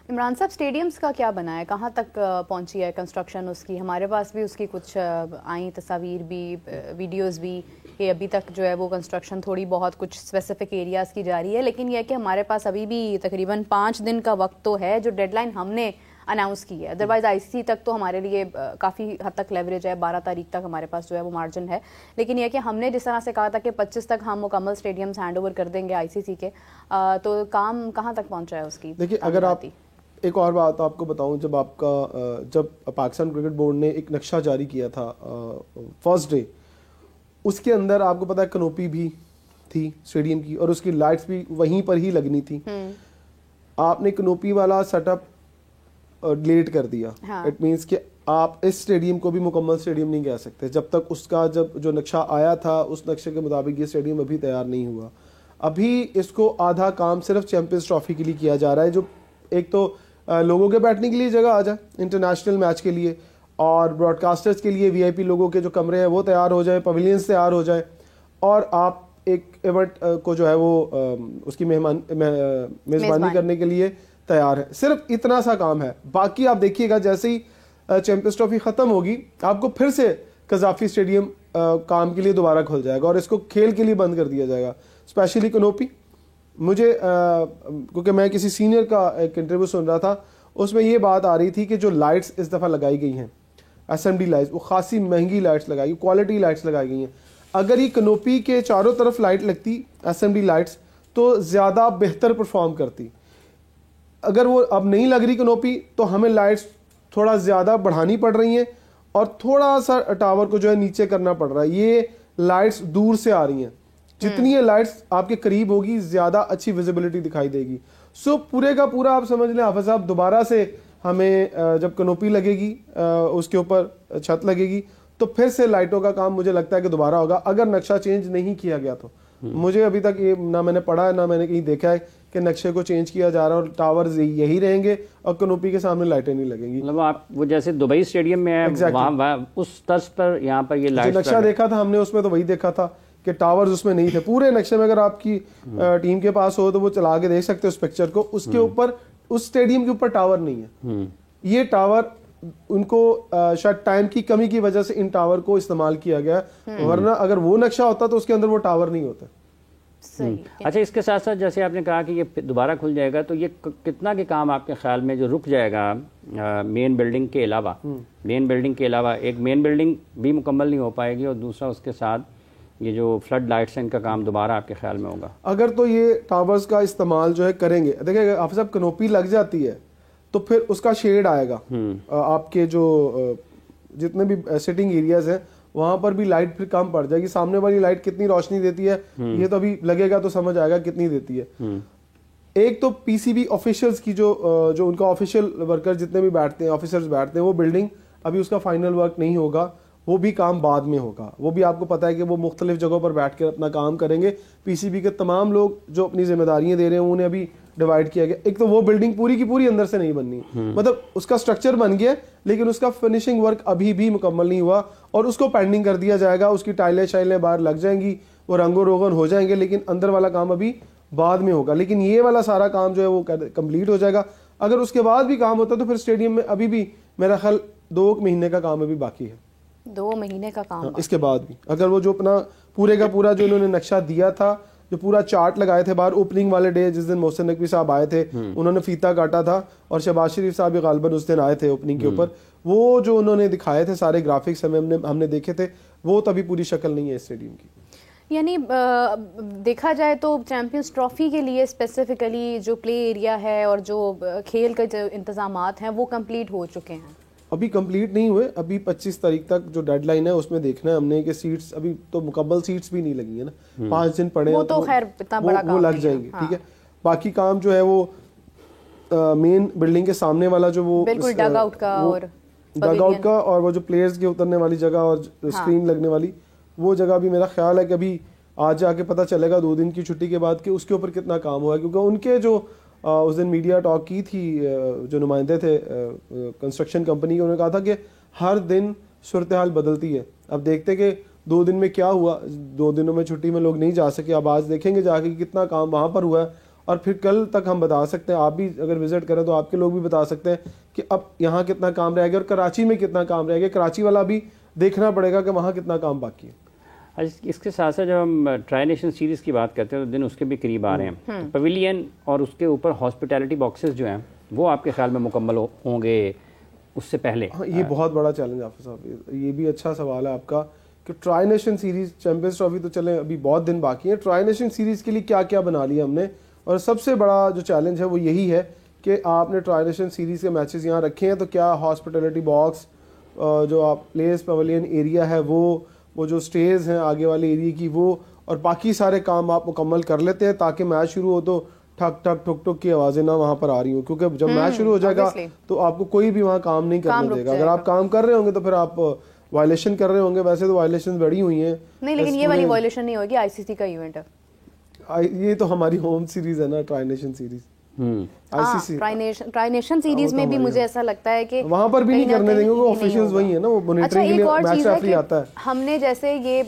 इमरान साहब, स्टेडियम्स का क्या बना है, कहाँ तक पहुंची है कंस्ट्रक्शन उसकी? हमारे पास भी उसकी कुछ आई तस्वीर भी, वीडियोस भी, कि अभी तक जो है वो कंस्ट्रक्शन थोड़ी बहुत कुछ स्पेसिफिक एरियाज़ की जा रही है, लेकिन यह है कि हमारे पास अभी भी तकरीबन 5 दिन का वक्त तो है जो डेडलाइन हमने अनाउंस की है। अदरवाइज आईसीसी तक तो हमारे लिए काफ़ी हद तक लेवरेज है, 12 तारीख तक हमारे पास जो है वो मार्जिन है। लेकिन यह कि हमने जिस तरह से कहा था कि 25 तक हम मुकम्मल स्टेडियम्स हैंड ओवर कर देंगे आईसीसी के, तो काम कहाँ तक पहुँचा है उसकी? देखिए, अगर आप एक और बात आपको बताऊं, जब पाकिस्तान क्रिकेट बोर्ड ने एक नक्शा जारी किया था फर्स्ट डे, उसके अंदर आपको पता है कनोपी भी थी स्टेडियम की और उसकी लाइट्स भी वहीं पर ही लगनी थी। आपने कनोपी वाला सेटअप डिलीट कर दिया। इट मींस कि आप इस स्टेडियम को भी मुकम्मल स्टेडियम नहीं कह सकते जब तक उसका जो नक्शा आया था उस नक्शे के मुताबिक ये स्टेडियम अभी तैयार नहीं हुआ। अभी इसको आधा काम सिर्फ चैंपियंस ट्रॉफी के लिए किया जा रहा है, जो एक तो लोगों के बैठने के लिए जगह आ जाए इंटरनेशनल मैच के लिए, और ब्रॉडकास्टर्स के लिए वीआईपी लोगों के जो कमरे हैं वो तैयार हो जाए, पवेलियंस तैयार हो जाए, और आप एक इवेंट को जो है वो उसकी मेज़बानी करने के लिए तैयार है। सिर्फ इतना सा काम है। बाकी आप देखिएगा जैसे ही चैंपियंस ट्रॉफी खत्म होगी आपको फिर से कजाफी स्टेडियम काम के लिए दोबारा खुल जाएगा और इसको खेल के लिए बंद कर दिया जाएगा। स्पेशली कनोपी, मुझे क्योंकि मैं किसी सीनियर का एक इंटरव्यू सुन रहा था, उसमें ये बात आ रही थी कि जो लाइट्स इस दफ़ा लगाई गई हैं एसएमडी लाइट्स, वो खासी महंगी लाइट्स लगाई, क्वालिटी लाइट्स लगाई गई हैं। अगर ये कनोपी के चारों तरफ लाइट लगती एसएमडी लाइट्स तो ज़्यादा बेहतर परफॉर्म करती। अगर वो अब नहीं लग रही कनोपी तो हमें लाइट्स थोड़ा ज़्यादा बढ़ानी पड़ रही हैं और थोड़ा सा टावर को जो है नीचे करना पड़ रहा है। ये लाइट्स दूर से आ रही हैं, जितनी ये लाइट्स आपके करीब होगी ज़्यादा अच्छी विजिबिलिटी दिखाई देगी। सो पूरे का पूरा आप समझ लें हाफिज़ साहब, दोबारा से हमें जब कनोपी लगेगी उसके ऊपर छत लगेगी तो फिर से लाइटों का काम मुझे लगता है कि दोबारा होगा, अगर नक्शा चेंज नहीं किया गया तो। मुझे अभी तक ये ना मैंने पढ़ा है ना मैंने कहीं देखा है कि नक्शे को चेंज किया जा रहा है और टावर्स यही रहेंगे और कनोपी के सामने लाइटें नहीं लगेंगी। मतलब आप वो जैसे दुबई स्टेडियम में है वहाँ उस तर्ज पर यहाँ पर ये लाइट नक्शा देखा था हमने, उसमें तो वही देखा था कि टावर्स उसमें नहीं थे पूरे नक्शे में। अगर आपकी टीम के पास हो तो वो चला के देख सकते हो उस पिक्चर को, उसके ऊपर उस स्टेडियम के ऊपर टावर नहीं है। ये टावर उनको शायद टाइम की कमी की वजह से इन टावर को इस्तेमाल किया गया, वरना अगर वो नक्शा होता तो उसके अंदर वो टावर नहीं होता। अच्छा, इसके साथ साथ जैसे आपने कहा कि ये दोबारा खुल जाएगा, तो ये कितना के काम आपके ख्याल में जो रुक जाएगा मेन बिल्डिंग के अलावा? मेन बिल्डिंग के अलावा एक मेन बिल्डिंग भी मुकम्मल नहीं हो पाएगी और दूसरा उसके साथ ये जो फ्लड लाइट्स हैं इनका काम दोबारा आपके ख्याल में होगा? अगर तो ये टावर्स का इस्तेमाल जो है करेंगे, देखिए हाफिज़ साहब कनोपी लग जाती है तो फिर उसका शेड आएगा, आपके जो जितने भी सिटिंग एरियाज हैं वहां पर भी लाइट फिर कम पड़ जाएगी। सामने वाली लाइट कितनी रोशनी देती है ये तो अभी लगेगा तो समझ आएगा कितनी देती है। एक तो पीसीबी ऑफिशियल्स की जो उनका ऑफिशियल वर्कर जितने भी बैठते हैं, ऑफिसर्स बैठते हैं, वो बिल्डिंग अभी उसका फाइनल वर्क नहीं होगा, वो भी काम बाद में होगा। वो भी आपको पता है कि वो मुख्तलिफ जगहों पर बैठ कर अपना काम करेंगे। पीसीबी के तमाम लोग जो अपनी जिम्मेदारियां दे रहे हैं उन्हें अभी डिवाइड किया गया। एक तो वो बिल्डिंग पूरी की पूरी अंदर से नहीं बननी, मतलब उसका स्ट्रक्चर बन गया लेकिन उसका फिनिशिंग वर्क अभी भी मुकम्मल नहीं हुआ और उसको पेंडिंग कर दिया जाएगा। उसकी टाइलें शाइलें बाहर लग जाएंगी, वो रंगो रोगन हो जाएंगे, लेकिन अंदर वाला काम अभी बाद में होगा। लेकिन ये वाला सारा काम जो है वो कंप्लीट हो जाएगा। अगर उसके बाद भी काम होता तो फिर स्टेडियम में अभी भी मेरा ख्याल 2 महीने का काम अभी बाकी है। 2 महीने का काम इसके बाद भी अगर वो जो अपना पूरे का पूरा जो इन्होंने नक्शा दिया था, जो पूरा चार्ट लगाए थे बाहर ओपनिंग वाले डे जिस दिन मोहसिन नकवी साहब आए थे, उन्होंने फीता काटा था और शहबाज शरीफ साहब भी गालिबन उस दिन आए थे ओपनिंग के ऊपर, वो जो उन्होंने दिखाए थे सारे ग्राफिक्स हमने देखे थे, वो तभी पूरी शक्ल नहीं है स्टेडियम की। यानी देखा जाए तो चैंपियंस ट्रॉफी के लिए स्पेसिफिकली जो प्ले एरिया है और जो खेल के जो इंतजामात हैं वो कंप्लीट हो चुके हैं? अभी कंप्लीट नहीं हुए, अभी 25 तारीख तक जो डेडलाइन है उसमें देखना है हमने कि सीट्स अभी तो मुकम्मल सीट्स भी नहीं लगी है ना, 5 दिन पड़े वो तो खैर इतना बड़ा काम लग जाएंगे। ठीक है, बाकी काम जो है वो मेन बिल्डिंग के सामने वाला जो वो बिल्कुल डग आउट का और वो जो प्लेयर्स के उतरने वाली जगह और स्क्रीन लगने वाली वो जगह भी मेरा ख्याल है कि अभी आज जाके पता चलेगा 2 दिन की छुट्टी के बाद कि उसके ऊपर कितना काम हुआ, क्योंकि उनके जो उस दिन मीडिया टॉक की थी जो नुमाइंदे थे कंस्ट्रक्शन कंपनी के, उन्होंने कहा था कि हर दिन सूरत हाल बदलती है। अब देखते कि 2 दिन में क्या हुआ, 2 दिनों में छुट्टी में लोग नहीं जा सके, अब आज देखेंगे जाके कितना काम वहाँ पर हुआ है और फिर कल तक हम बता सकते हैं, आप भी अगर विजिट करें तो आपके लोग भी बता सकते हैं कि अब यहाँ कितना काम रह गया और कराची में कितना काम रह गया। कराची वाला भी देखना पड़ेगा कि वहाँ कितना काम बाकी है। इसके साथ साथ जब हम ट्राई नेशन सीरीज़ की बात करते हैं तो दिन उसके भी करीब आ रहे हैं, तो पवेलियन और उसके ऊपर हॉस्पिटैलिटी बॉक्सेस जो हैं वो आपके ख्याल में मुकम्मल होंगे उससे पहले? हाँ, ये बहुत बड़ा चैलेंज हाफिज साहब, ये भी अच्छा सवाल है आपका कि tri nation series, champions trophy तो चले अभी बहुत दिन बाकी है, ट्राई नेशन सीरीज के लिए क्या क्या बना लिया हमने। और सबसे बड़ा जो चैलेंज है वो यही है कि आपने ट्राई नेशन सीरीज के मैचेस यहाँ रखे हैं, तो क्या हॉस्पिटैलिटी बॉक्स, जो आप प्लेयर्स पवेलियन एरिया है वो जो स्टेज हैं आगे वाले एरिया की, वो और बाकी सारे काम आप मुकम्मल कर लेते हैं ताकि मैच शुरू हो तो ठक ठक ठुक ठुक की आवाजें ना वहां पर आ रही हो, क्योंकि जब मैच शुरू हो जाएगा तो आपको कोई भी वहां काम नहीं करने देगा। अगर आप काम कर रहे होंगे तो फिर आप वायलेशन कर रहे होंगे। वैसे तो वायलेशन बढ़ी हुई हैं नहीं, लेकिन ये वाली वायलेशन नहीं होगी, आईसीसी का इवेंट है ये तो हमारी होम सीरीज है ना, tri nation series. ICC tri nation series में भी मुझे ऐसा लगता है कि वहां पर भी नहीं करने देंगे, वो ऑफिशियल्स वही है ना, वो मॉनिटरिंग के लिए मैच रेफरी आता है। हमने जैसे ये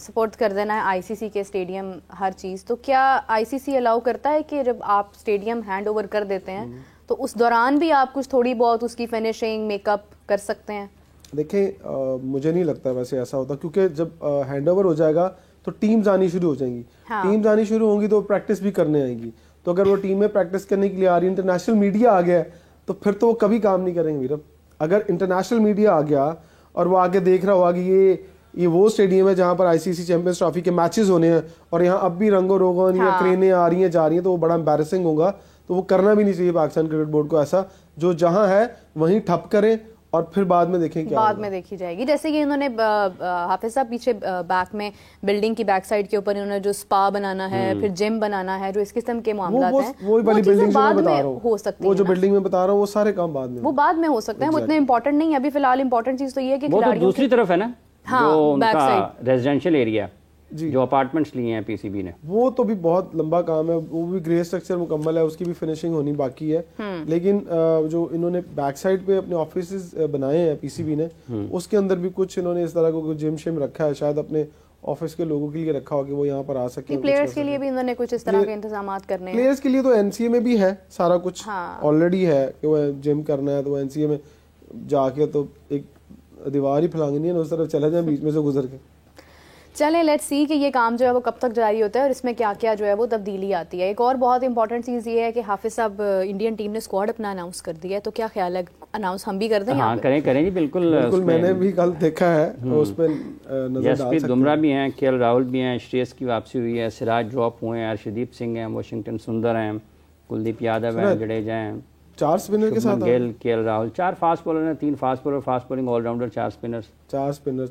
सपोर्ट कर देना है आईसीसी के स्टेडियम हर चीज, तो क्या आईसीसी अलाउ करता है कि जब आप स्टेडियम हैंड ओवर कर देते हैं तो उस दौरान भी आप कुछ थोड़ी बहुत उसकी फिनिशिंग मेकअप कर सकते हैं? देखें, मुझे नहीं लगता वैसे ऐसा होता, क्योंकि जब हैंड ओवर हो जाएगा तो टीम्स आनी शुरू हो जाएंगी। टीम्स आनी शुरू होंगी तो प्रैक्टिस भी करने आएंगी, तो अगर वो टीम में प्रैक्टिस करने के लिए आ रही है, इंटरनेशनल मीडिया आ गया है तो फिर तो वो कभी काम नहीं करेंगे वीरब। अगर इंटरनेशनल मीडिया आ गया और वो आगे देख रहा होगा कि ये वो स्टेडियम है जहाँ पर आईसीसी चैंपियंस ट्रॉफी के मैचेस होने हैं और यहाँ अब भी रंगो रोगन या क्रेनें आ रही हैं जा रही हैं, तो वो बड़ा एम्बैरेसिंग होगा। तो वो करना भी नहीं चाहिए पाकिस्तान क्रिकेट बोर्ड को ऐसा, जो जहाँ है वहीं ठप करें और फिर बाद में देखें क्या बाद में देखी जाएगी। जैसे कि इन्होंने हाफिज साहब पीछे बैक में बिल्डिंग की बैक साइड के ऊपर इन्होंने जो स्पा बनाना है, फिर जिम बनाना है, जो इस किस्म के मामलात हैं वो वाली बिल्डिंग बाद में हो सकती है। वो जो बिल्डिंग में बता रहा हूँ वो सारे काम बाद में, वो बाद में हो सकते हैं, वो इतने इंपॉर्टेंट नहीं है। अभी फिलहाल इंपॉर्टेंट चीज तो ये है कि वो तो दूसरी तरफ है ना, जो उनका रेजिडेंशियल एरिया जो अपार्टमेंट्स लिए हैं पीसीबी ने, वो तो भी बहुत लंबा काम है, वो भी ग्रे स्ट्रक्चर मुकम्मल है, उसकी भी फिनिशिंग होनी बाकी है। लेकिन जो इन्होंने बैक साइड पे अपने ऑफिसेज बनाए हैं पीसीबी ने, उसके अंदर भी कुछ इन्होंने इस तरह को जिम शिम रखा है, शायद अपने ऑफिस के लोगों के लिए रखा हो कि वो यहाँ पर आ सके। प्लेयर्स के लिए भी इन्होंने कुछ इस तरह के इंतजाम करने हैं। प्लेयर्स के लिए तो एनसीए में भी है सारा कुछ ऑलरेडी है कि वो जिम करना है तो एनसीए में जाके तो एक दीवार ही फैलानी है ना, उस तरफ चला जाए बीच में से गुजर के। चलें, लेट्स सी कि ये काम जो है वो कब तक जारी होता है और इसमें क्या क्या जो है वो तब्दीली आती है। एक और बहुत इंपॉर्टेंट चीज़ ये है कि हाफिज साहब इंडियन टीम ने स्क्वाड अपना अनाउंस कर दिया है, तो क्या ख्याल है, अनाउंस हम भी कर दें? हाँ, करें जी, बिल्कुल। मैंने भी कल देखा है, उस पर जसप्रीत बुमराह भी हैं, केएल राहुल भी हैं, श्रेयस की वापसी हुई है, सिराज ड्रॉप हुए हैं, अर्शदीप सिंह हैं, वाशिंगटन सुंदर हैं, कुलदीप यादव हैं, जडेजा हैं, 4 स्पिनर के साथ केएल राहुल, 4 फास्ट बॉलर हैं, 3 fast bowler, fast bowling allrounder, 4 spinners.